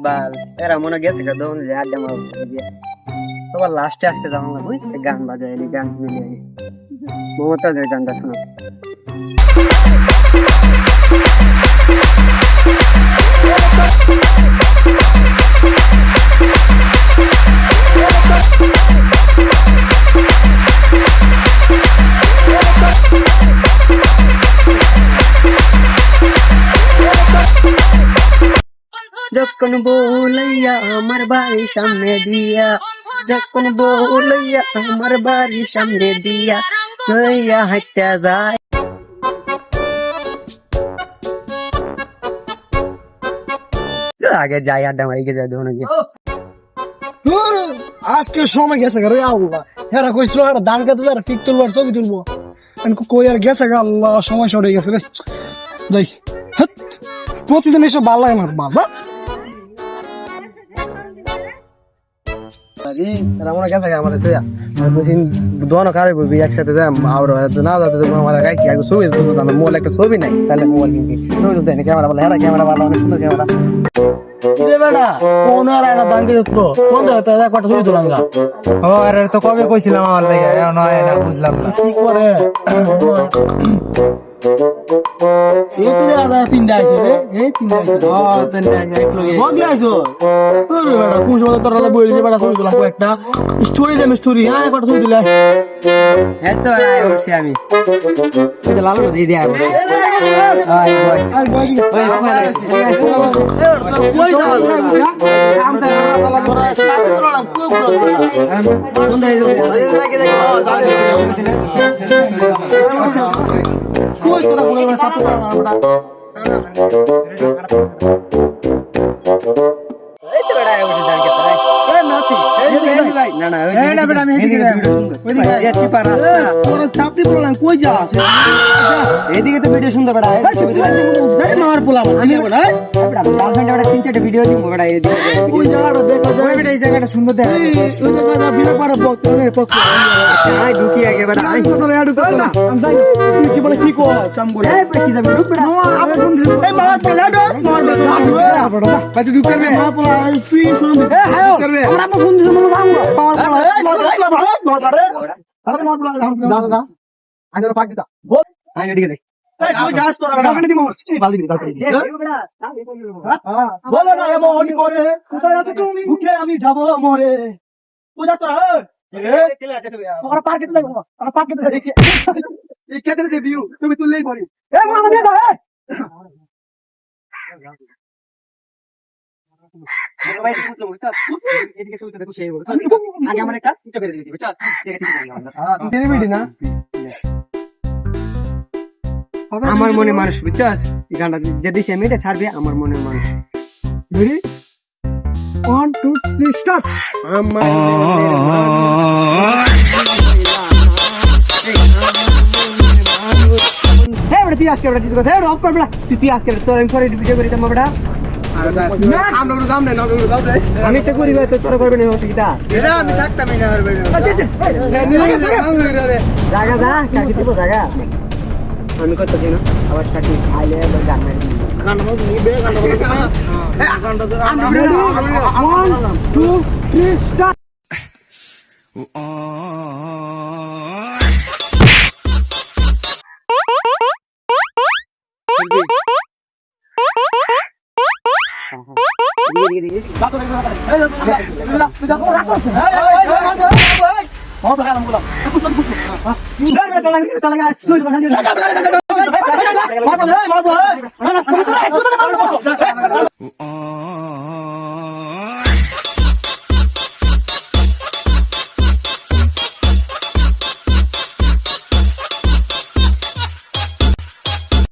বাল এরা মনে গেছে তখন যে আড্ডা মারবো তোমার লাস্টে আসতে যাবো না বুঝ গান বাজায় গান মিলিয়ে মমতাজের গানটা শোনো যখন বলাইয়া আমার বাড়ির সামনে দিয়া যখন বলাইয়া আমার বাড়ির সামনে দিয়া লইয়া হাঁটা যায় আগে যাই আড্ডা মারি যাই দেখুন আজকে সময় গেছে রে আল্লাহ হেরা কইছিল আর ধান কাটতে যারা পিক তুলবো আর ছবি তুলবো কই আর গেছে গা আল্লাহ সময় সরে গেছে রে যাই হাট প্রতিদিন এসব ভালো লাগে না বাবা রামনা গেছে আমাদের তো বুঝিন দোনো কারে বলবি একসাথে যাই আর না যাতে আমার গাইছি আগে ছবি তুলতো না মোবাইল একটা ছবি নাই তাহলে মোবাইল কিনবি ছবি তুলতে না ক্যামেরা ভালো হেরা ক্যামেরা ভালো অনেক সুন্দর ক্যামেরা রে বেটা কোন আর আয়না দান দিত তো কোন জায়গাতে একটা ছবি তুলাঙ্গা ও আরে তো কবে কইছিলাম আমার লাগে এখন হয় না বুঝলাম না কি করে এই তো দাদা তিনটা আইছে রে এই তিনটা আইছে ও তিনটা এক লগে বগলে আইছো তোর বেটা কোন সময় তোর দাদা বইলে বেটা ছবি তুলাম একটা স্টোরি দে স্টোরি হ্যাঁ একটা ছবি তুলে এত আই উঠছি আমি এটা লাল দিয়ে দিয়া আই বয় আর বই ওই কই যাও আমটা দাদা বড় সাপ তুলাম কই বড় বন্ধ হয়ে কই তোরা বলে সাপ তুলাম আমরা এই তো বড় আই উঠে দাঁড় কে তাই এ নাসি না না এই না বেটা আমি এদিকে ওইদিকে যাচ্ছি পারা তোর চাপড়ি বললাম কই যাস এদিকে তো ভিডিও সুন্দর বেটা মার পোলা আমি বড় বেটা গার্লফ্রেন্ড বেটা তিন চারটে ভিডিও দিব বেটা এদিকে ওই জায়গাটা দেখো বেটা এই জায়গাটা সুন্দর দেখ ওই জায়গাটা বিনা পারে বক্ত রে পক্ষ আই ঢুকি আগে বেটা আই তো তোর এডু কর না আমি যাই তুই কি বলে কি কো চাম বলে এই বেটা কি যাবে ঢুক বেটা আবে বন্ধু এই মার পোলা এডু মার বেটা বাজু ঢুক করবে মার পোলা তুই শুন এ হায় করবে আমরা বন্ধু মনে দাম মার পোলা এই মার পোলা আরে মার পোলা দাদা আগে পাক দিতা বল আই এদিকে দেখ এই কই যাস তোরা বেটা কাটে দিমু এই বালদি দিতা বলো না এমন করে কোথায় আছো তুমি মুখে আমি যাব মরে পূজা তোরা ওরা পার্কে যাবো ওরা পার্কে দেখে এই কেটে দে ভিউ তুমি তুললেই পড়ি এ মামা দে দাও আগে আমার একটা চিন্তা করে দিবি চল না আমার মনে মানুষ বুঝছস এই গানটা যে দিছে আমি এটা ছাড়বে আমার মনের মানুষ রেডি 1 2 3 স্টার্ট আমার হে বড় তুই আজকে বড় তুই কথা অফ কর বড় তুই আজকে তোর আমি পরে ভিডিও করি তোমা বড় আমরা দাম নাই দাম নাই আমি তো করি ভাই তোর করবে না অসুবিধা এটা আমি থাকতাম না আর ভাই জায়গা যা কাকি দিব জায়গা আমি কত দিন আবার সাথে আইলে গান মারি গান মত নিবে গান মত হ্যাঁ গান তো আমরা 1 2 3 স্টার্ট